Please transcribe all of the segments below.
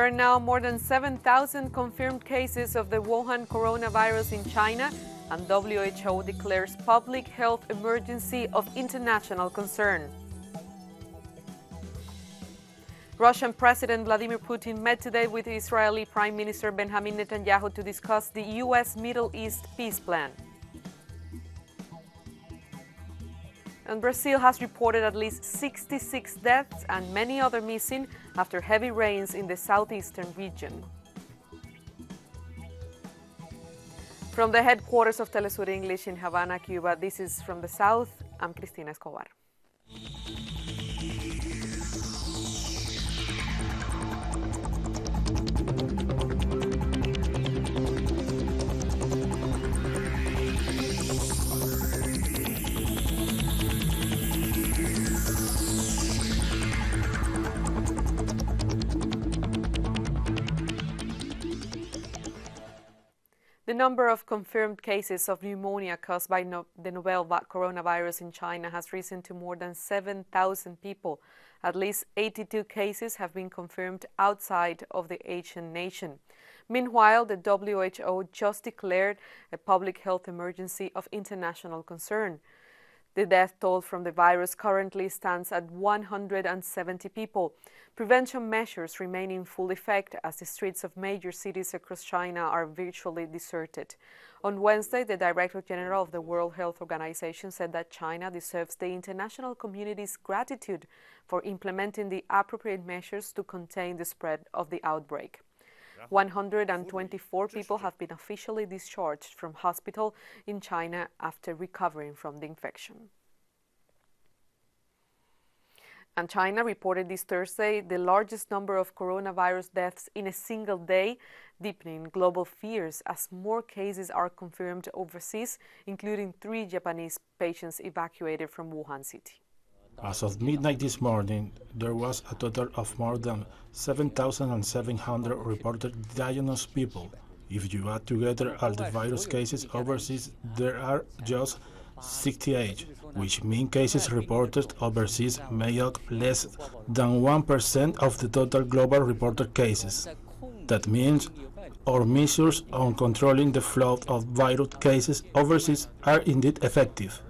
There are now more than 7,000 confirmed cases of the Wuhan coronavirus in China, and WHO declares public health emergency of international concern. Russian President Vladimir Putin met today with Israeli Prime Minister Benjamin Netanyahu to discuss the U.S. Middle East peace plan. And Brazil has reported at least 66 deaths and many others missing after heavy rains in the southeastern region. From the headquarters of Telesur English in Havana, Cuba, this is From the South. I'm Cristina Escobar. The number of confirmed cases of pneumonia caused by the novel coronavirus in China has risen to more than 7,000 people. At least 82 cases have been confirmed outside of the Asian nation. Meanwhile, the WHO just declared a public health emergency of international concern. The death toll from the virus currently stands at 170 people. Prevention measures remain in full effect as the streets of major cities across China are virtually deserted. On Wednesday, the Director General of the World Health Organization said that China deserves the international community's gratitude for implementing the appropriate measures to contain the spread of the outbreak. 124 people have been officially discharged from hospital in China after recovering from the infection. And China reported this Thursday the largest number of coronavirus deaths in a single day, deepening global fears as more cases are confirmed overseas, including 3 Japanese patients evacuated from Wuhan city. As of midnight this morning, there was a total of more than 7,700 reported diagnosed people. If you add together all the virus cases overseas, there are just 68, which means cases reported overseas make up less than 1% of the total global reported cases. That means our measures on controlling the flow of virus cases overseas are indeed effective.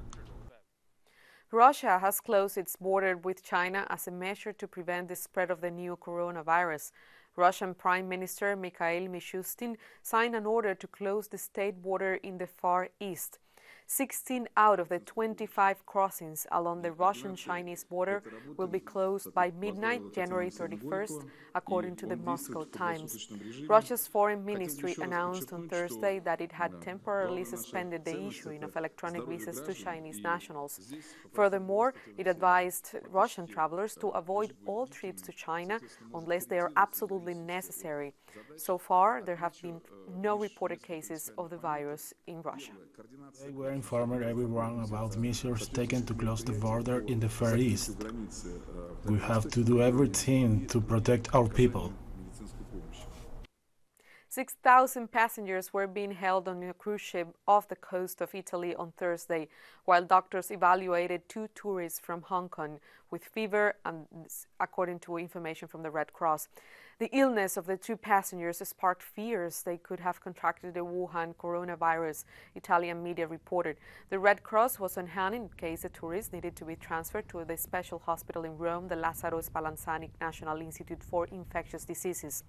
Russia has closed its border with China as a measure to prevent the spread of the new coronavirus. Russian Prime Minister Mikhail Mishustin signed an order to close the state border in the Far East. 16 out of the 25 crossings along the Russian-Chinese border will be closed by midnight, January 31st, according to the Moscow Times. Russia's foreign ministry announced on Thursday that it had temporarily suspended the issuing of electronic visas to Chinese nationals. Furthermore, it advised Russian travelers to avoid all trips to China unless they are absolutely necessary. So far, there have been no reported cases of the virus in Russia. We informed everyone about measures taken to close the border in the Far East. We have to do everything to protect our people. 6,000 passengers were being held on a cruise ship off the coast of Italy on Thursday, while doctors evaluated 2 tourists from Hong Kong with fever, and according to information from the Red Cross. The illness of the 2 passengers sparked fears they could have contracted the Wuhan coronavirus, Italian media reported. The Red Cross was on hand in case the tourists needed to be transferred to the special hospital in Rome, the Lazzaro Spallanzani National Institute for Infectious Diseases.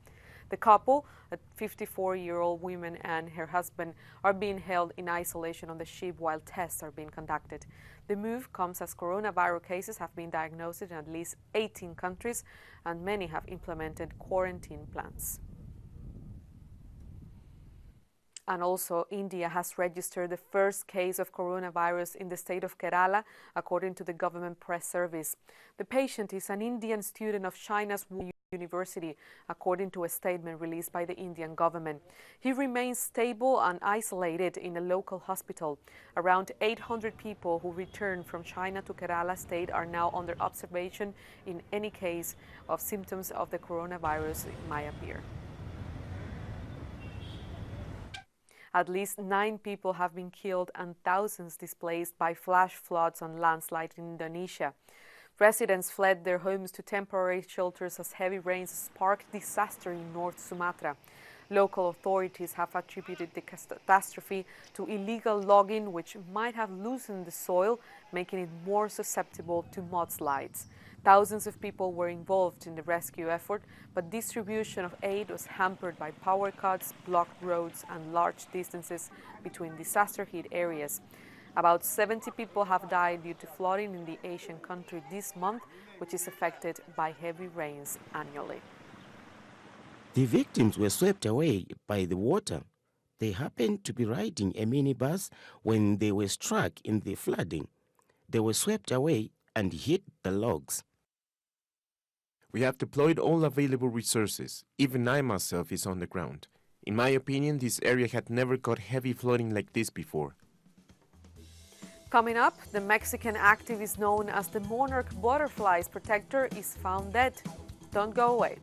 The couple, a 54-year-old woman and her husband, are being held in isolation on the ship while tests are being conducted. The move comes as coronavirus cases have been diagnosed in at least 18 countries, and many have implemented quarantine plans. And also, India has registered the first case of coronavirus in the state of Kerala, according to the government press service. The patient is an Indian student of China's University, according to a statement released by the Indian government. He remains stable and isolated in a local hospital. Around 800 people who returned from China to Kerala state are now under observation in any case of symptoms of the coronavirus might appear. At least 9 people have been killed and thousands displaced by flash floods and landslides in Indonesia. Residents fled their homes to temporary shelters as heavy rains sparked disaster in North Sumatra. Local authorities have attributed the catastrophe to illegal logging, which might have loosened the soil, making it more susceptible to mudslides. Thousands of people were involved in the rescue effort, but distribution of aid was hampered by power cuts, blocked roads, and large distances between disaster-hit areas. About 70 people have died due to flooding in the Asian country this month, which is affected by heavy rains annually. The victims were swept away by the water. They happened to be riding a minibus when they were struck in the flooding. They were swept away and hit the logs. We have deployed all available resources. Even I myself is on the ground. In my opinion, this area had never got heavy flooding like this before. Coming up, the Mexican activist known as the monarch butterflies protector is found dead. Don't go away.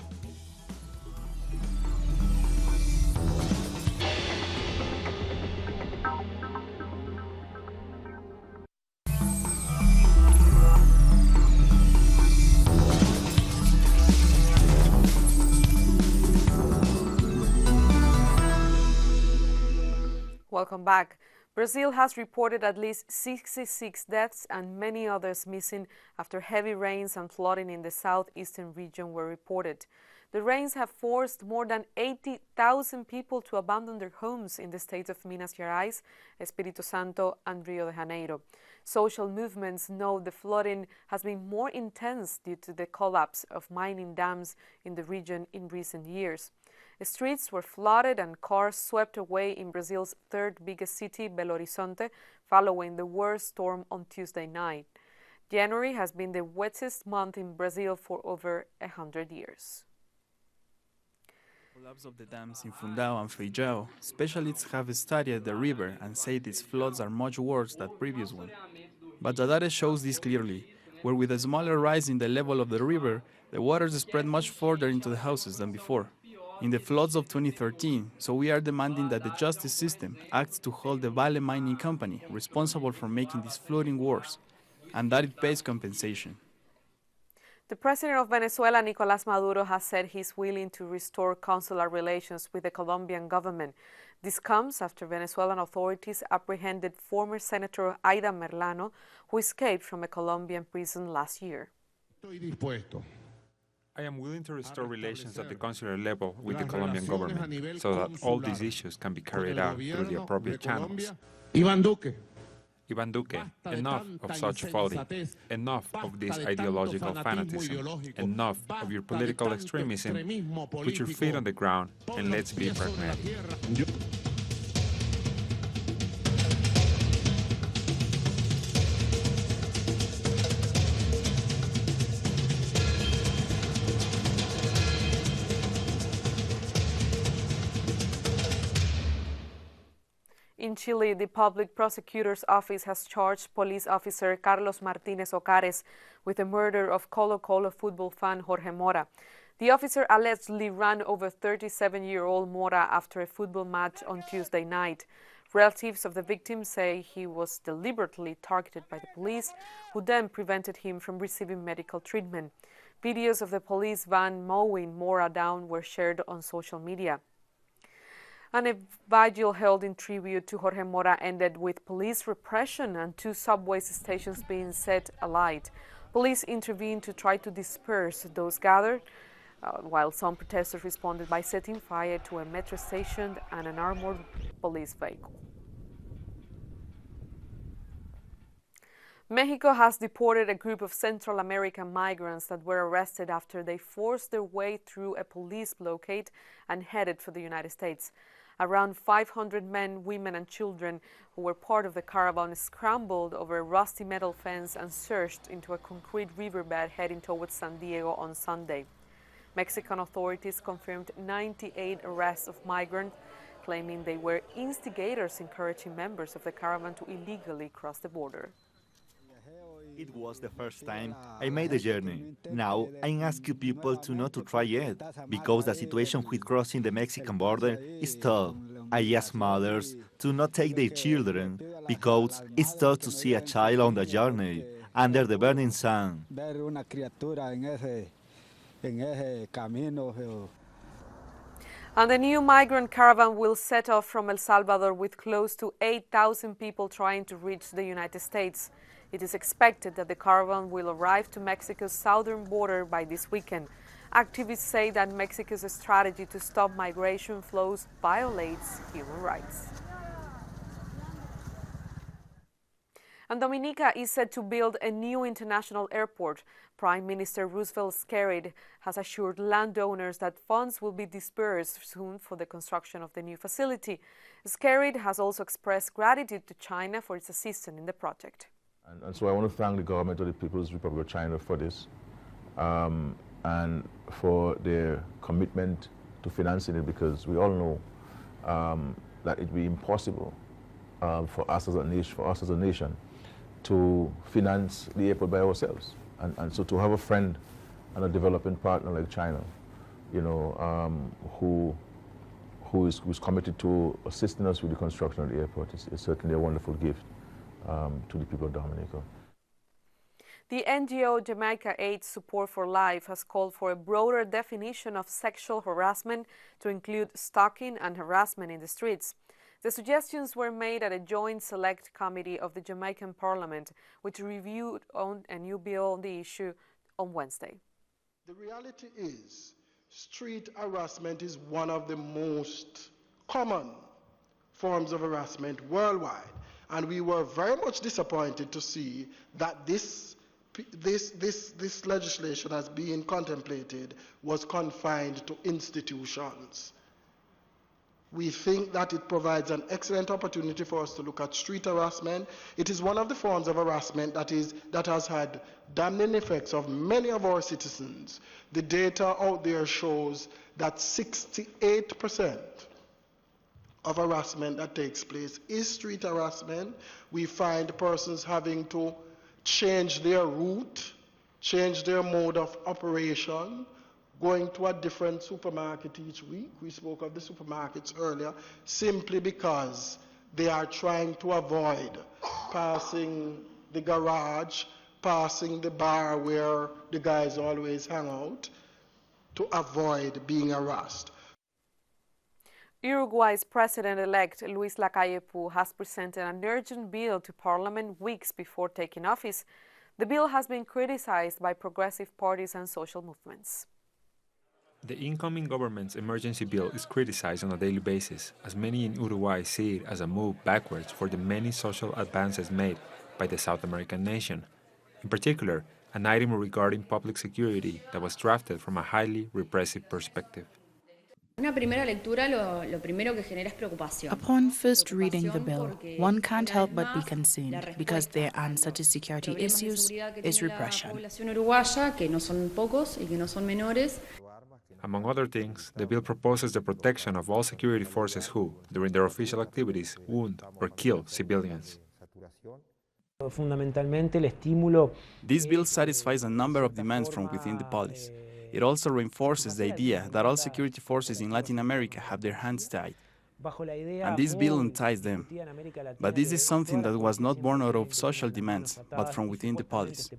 Welcome back. Brazil has reported at least 66 deaths and many others missing after heavy rains and flooding in the southeastern region were reported. The rains have forced more than 80,000 people to abandon their homes in the states of Minas Gerais, Espírito Santo, and Rio de Janeiro. Social movements note the flooding has been more intense due to the collapse of mining dams in the region in recent years. Streets were flooded and cars swept away in Brazil's third biggest city, Belo Horizonte, following the worst storm on Tuesday night. January has been the wettest month in Brazil for over 100 years. Collapse of the dams in Fundão and Feijão, specialists have studied the river and say these floods are much worse than previous ones. But the data shows this clearly, where with a smaller rise in the level of the river, the waters spread much further into the houses than before. In the floods of 2013, so we are demanding that the justice system acts to hold the Vale mining company responsible for making this flooding worse, and that it pays compensation. The president of Venezuela, Nicolás Maduro, has said he's willing to restore consular relations with the Colombian government. This comes after Venezuelan authorities apprehended former Senator Aida Merlano, who escaped from a Colombian prison last year. I am willing to restore relations at the consular level with the Colombian government so that all these issues can be carried out through the appropriate channels. Iván Duque, enough of such folly, enough of this ideological fanatism, enough of your political extremism. Put your feet on the ground and let's be pragmatic. In Chile, the public prosecutor's office has charged police officer Carlos Martínez Ocares with the murder of Colo-Colo football fan Jorge Mora. The officer allegedly ran over 37-year-old Mora after a football match on Tuesday night. Relatives of the victim say he was deliberately targeted by the police, who then prevented him from receiving medical treatment. Videos of the police van mowing Mora down were shared on social media. And a vigil held in tribute to Jorge Mora ended with police repression and 2 subway stations being set alight. Police intervened to try to disperse those gathered, while some protesters responded by setting fire to a metro station and an armored police vehicle. Mexico has deported a group of Central American migrants that were arrested after they forced their way through a police blockade and headed for the United States. Around 500 men, women, and children who were part of the caravan scrambled over a rusty metal fence and surged into a concrete riverbed heading towards San Diego on Sunday. Mexican authorities confirmed 98 arrests of migrants, claiming they were instigators encouraging members of the caravan to illegally cross the border. It was the first time I made the journey. Now I'm asking people to not to try it, because the situation with crossing the Mexican border is tough. I ask mothers to not take their children, because it's tough to see a child on the journey. under the burning sun. And the new migrant caravan will set off from El Salvador with close to 8,000 people trying to reach the United States. It is expected that the caravan will arrive to Mexico's southern border by this weekend. Activists say that Mexico's strategy to stop migration flows violates human rights. And Dominica is set to build a new international airport. Prime Minister Roosevelt Skerrit has assured landowners that funds will be disbursed soon for the construction of the new facility. Skerrit has also expressed gratitude to China for its assistance in the project. And so I want to thank the government of the People's Republic of China for this and for their commitment to financing it, because we all know that it would be impossible for us as a nation to finance the airport by ourselves. And so to have a friend and a developing partner like China, you know, who's committed to assisting us with the construction of the airport is certainly a wonderful gift to the people of Dominica. The NGO Jamaica Aid Support for Life has called for a broader definition of sexual harassment to include stalking and harassment in the streets. The suggestions were made at a joint select committee of the Jamaican Parliament, which reviewed on a new bill on the issue on Wednesday. The reality is, street harassment is one of the most common forms of harassment worldwide. And we were very much disappointed to see that this legislation as being contemplated was confined to institutions. We think that it provides an excellent opportunity for us to look at street harassment. It is one of the forms of harassment that has had damning effects of many of our citizens. The data out there shows that 68% of harassment that takes place is street harassment. We find persons having to change their route, change their mode of operation, going to a different supermarket each week. We spoke of the supermarkets earlier, simply because they are trying to avoid passing the garage, passing the bar where the guys always hang out, to avoid being harassed. Uruguay's president-elect Luis Lacalle Pou has presented an urgent bill to Parliament weeks before taking office. The bill has been criticized by progressive parties and social movements. The incoming government's emergency bill is criticized on a daily basis, as many in Uruguay see it as a move backwards for the many social advances made by the South American nation. In particular, an item regarding public security that was drafted from a highly repressive perspective. Upon first reading the bill, one can't help but be concerned because their answer to security issues is repression. Among other things, the bill proposes the protection of all security forces who, during their official activities, wound or kill civilians. This bill satisfies a number of demands from within the police. It also reinforces the idea that all security forces in Latin America have their hands tied, and this bill unties them. But this is something that was not born out of social demands, but from within the police.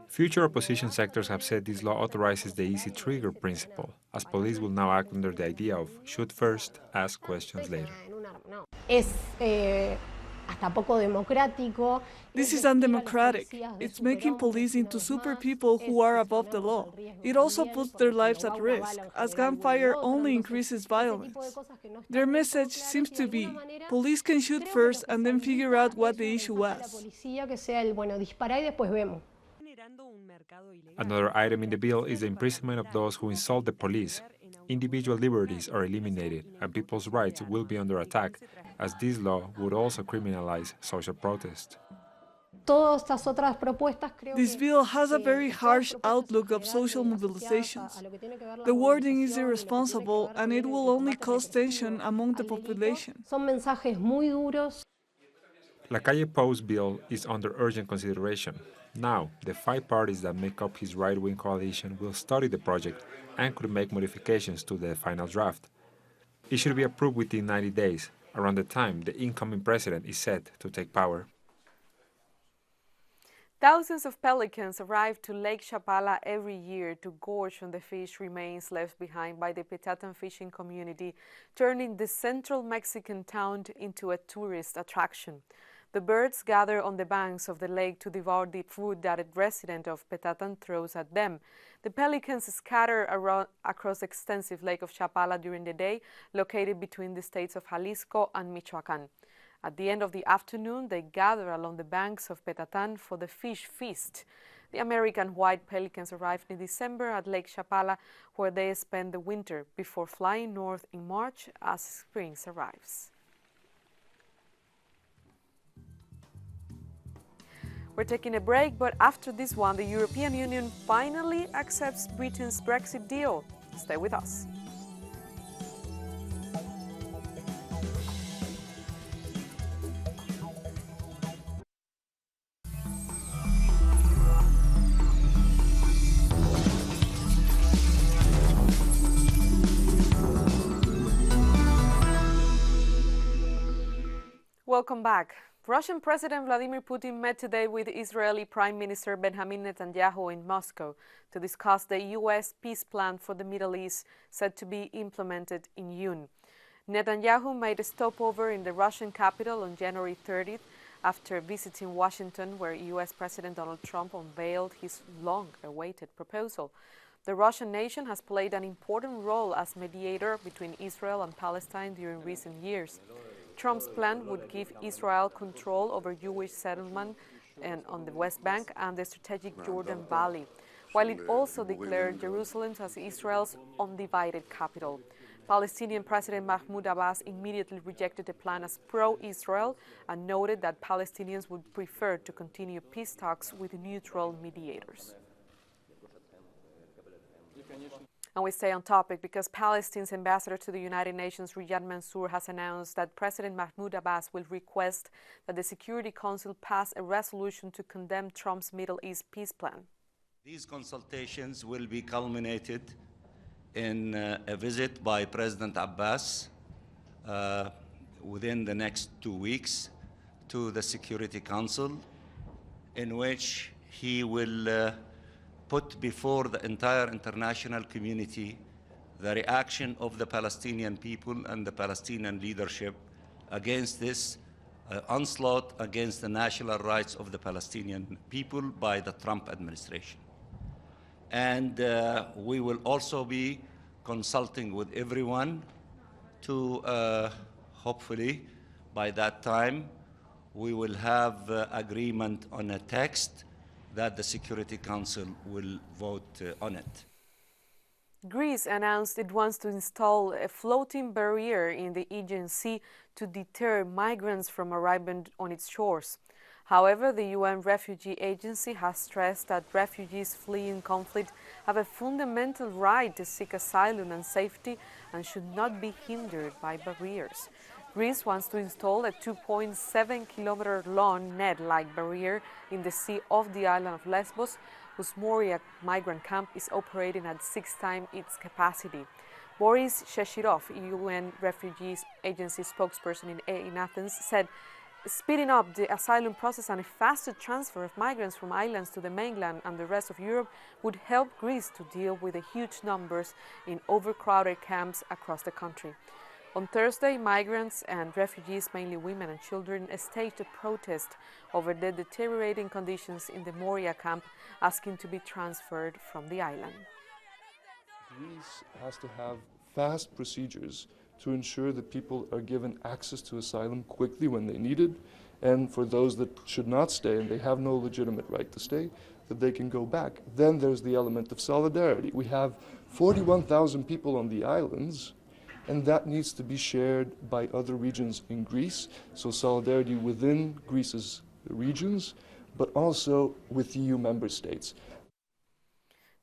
Future opposition sectors have said this law authorizes the easy trigger principle, as police will now act under the idea of shoot first, ask questions later. This is undemocratic. It's making police into super people who are above the law. It also puts their lives at risk, as gunfire only increases violence. Their message seems to be, police can shoot first and then figure out what the issue was. Another item in the bill is the imprisonment of those who insult the police. Individual liberties are eliminated and people's rights will be under attack, as this law would also criminalize social protest. This bill has a very harsh outlook of social mobilizations. The wording is irresponsible and it will only cause tension among the population. Lacalle Pou's bill is under urgent consideration. Now, the 5 parties that make up his right-wing coalition will study the project and could make modifications to the final draft. It should be approved within 90 days, around the time the incoming president is set to take power. Thousands of pelicans arrive to Lake Chapala every year to gorge on the fish remains left behind by the Petatan fishing community, turning the central Mexican town into a tourist attraction. The birds gather on the banks of the lake to devour the food that a resident of Petatan throws at them. The pelicans scatter across the extensive lake of Chapala during the day, located between the states of Jalisco and Michoacán. At the end of the afternoon, they gather along the banks of Petatan for the fish feast. The American white pelicans arrived in December at Lake Chapala, where they spend the winter before flying north in March as spring arrives. We're taking a break, but after this one, the European Union finally accepts Britain's Brexit deal. Stay with us. Welcome back. Russian President Vladimir Putin met today with Israeli Prime Minister Benjamin Netanyahu in Moscow to discuss the U.S. peace plan for the Middle East set to be implemented in June. Netanyahu made a stopover in the Russian capital on January 30th after visiting Washington, where U.S. President Donald Trump unveiled his long-awaited proposal. The Russian nation has played an important role as mediator between Israel and Palestine during recent years. Trump's plan would give Israel control over Jewish settlement on the West Bank and the strategic Jordan Valley, while it also declared Jerusalem as Israel's undivided capital. Palestinian President Mahmoud Abbas immediately rejected the plan as pro-Israel and noted that Palestinians would prefer to continue peace talks with neutral mediators. And we stay on topic because Palestine's ambassador to the United Nations, Riyad Mansour, has announced that President Mahmoud Abbas will request that the Security Council pass a resolution to condemn Trump's Middle East peace plan. These consultations will be culminated in a visit by President Abbas within the next 2 weeks to the Security Council, in which he will put before the entire international community the reaction of the Palestinian people and the Palestinian leadership against this onslaught against the national rights of the Palestinian people by the Trump administration. And we will also be consulting with everyone to hopefully by that time we will have agreement on a text that the Security Council will vote on it. Greece announced it wants to install a floating barrier in the Aegean Sea to deter migrants from arriving on its shores. However, the UN Refugee Agency has stressed that refugees fleeing conflict have a fundamental right to seek asylum and safety and should not be hindered by barriers. Greece wants to install a 2.7-kilometer-long net-like barrier in the sea off the island of Lesbos, whose Moria migrant camp is operating at 6 times its capacity. Boris Sheshirov, UN Refugees Agency spokesperson in Athens, said speeding up the asylum process and a faster transfer of migrants from islands to the mainland and the rest of Europe would help Greece to deal with the huge numbers in overcrowded camps across the country. On Thursday, migrants and refugees, mainly women and children, staged a protest over the deteriorating conditions in the Moria camp, asking to be transferred from the island. Greece has to have fast procedures to ensure that people are given access to asylum quickly when they need it, and for those that should not stay and they have no legitimate right to stay, that they can go back. Then there's the element of solidarity. We have 41,000 people on the islands, and that needs to be shared by other regions in Greece, so solidarity within Greece's regions, but also with EU member states.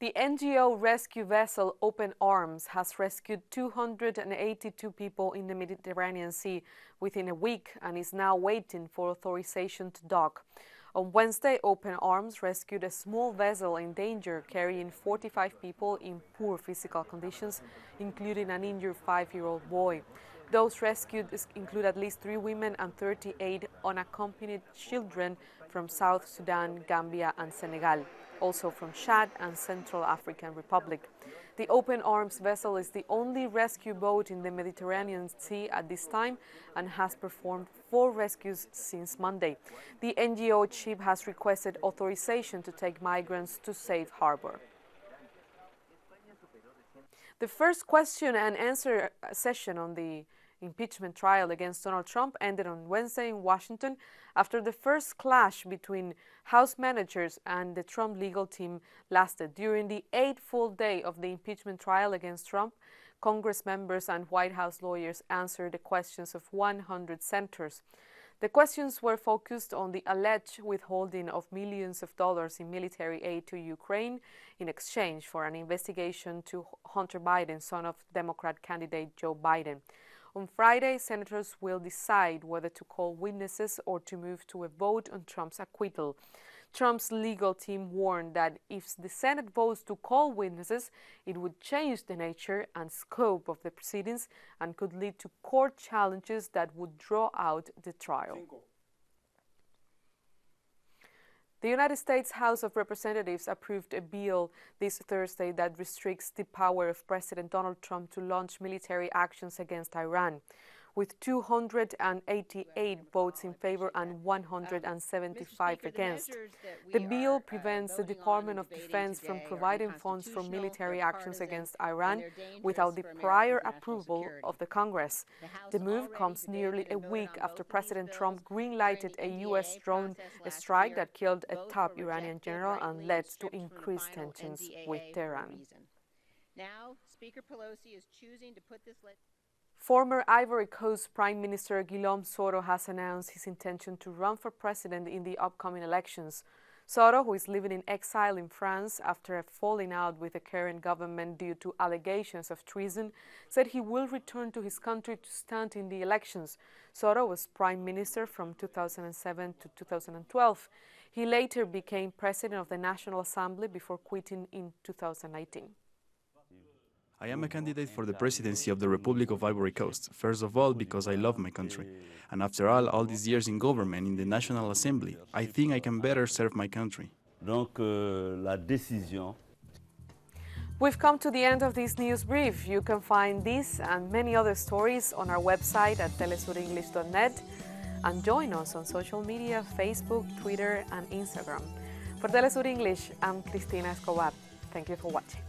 The NGO rescue vessel Open Arms has rescued 282 people in the Mediterranean Sea within a week and is now waiting for authorization to dock. On Wednesday, Open Arms rescued a small vessel in danger carrying 45 people in poor physical conditions, including an injured 5-year-old boy. Those rescued include at least 3 women and 38 unaccompanied children from South Sudan, Gambia, and Senegal, also from Chad and Central African Republic. The Open Arms vessel is the only rescue boat in the Mediterranean Sea at this time and has performed 4 rescues since Monday. The NGO ship has requested authorization to take migrants to safe harbor. The first question and answer session on the impeachment trial against Donald Trump ended on Wednesday in Washington after the first clash between House managers and the Trump legal team lasted. During the 8th full day of the impeachment trial against Trump, Congress members and White House lawyers answered the questions of 100 senators. The questions were focused on the alleged withholding of millions of dollars in military aid to Ukraine in exchange for an investigation to Hunter Biden, son of Democrat candidate Joe Biden. On Friday, senators will decide whether to call witnesses or to move to a vote on Trump's acquittal. Trump's legal team warned that if the Senate votes to call witnesses, it would change the nature and scope of the proceedings and could lead to court challenges that would draw out the trial. The United States House of Representatives approved a bill this Thursday that restricts the power of President Donald Trump to launch military actions against Iran. With 288 votes in favor and 175 against. The bill prevents the Department of Defense from providing funds for military actions against Iran without the prior approval of the Congress. The move comes nearly a week after President Trump green-lighted a U.S. drone strike that killed a top Iranian general and led to increased tensions with Tehran. Now, Speaker Pelosi is choosing to put this Former Ivory Coast Prime Minister Guillaume Soro has announced his intention to run for president in the upcoming elections. Soro, who is living in exile in France after a falling out with the current government due to allegations of treason, said he will return to his country to stand in the elections. Soro was Prime Minister from 2007 to 2012. He later became President of the National Assembly before quitting in 2018. I am a candidate for the presidency of the Republic of Ivory Coast, first of all because I love my country. And after all these years in government, in the National Assembly, I think I can better serve my country. We've come to the end of this news brief. You can find this and many other stories on our website at telesurenglish.net and join us on social media, Facebook, Twitter and Instagram. For Telesur English, I'm Cristina Escobar. Thank you for watching.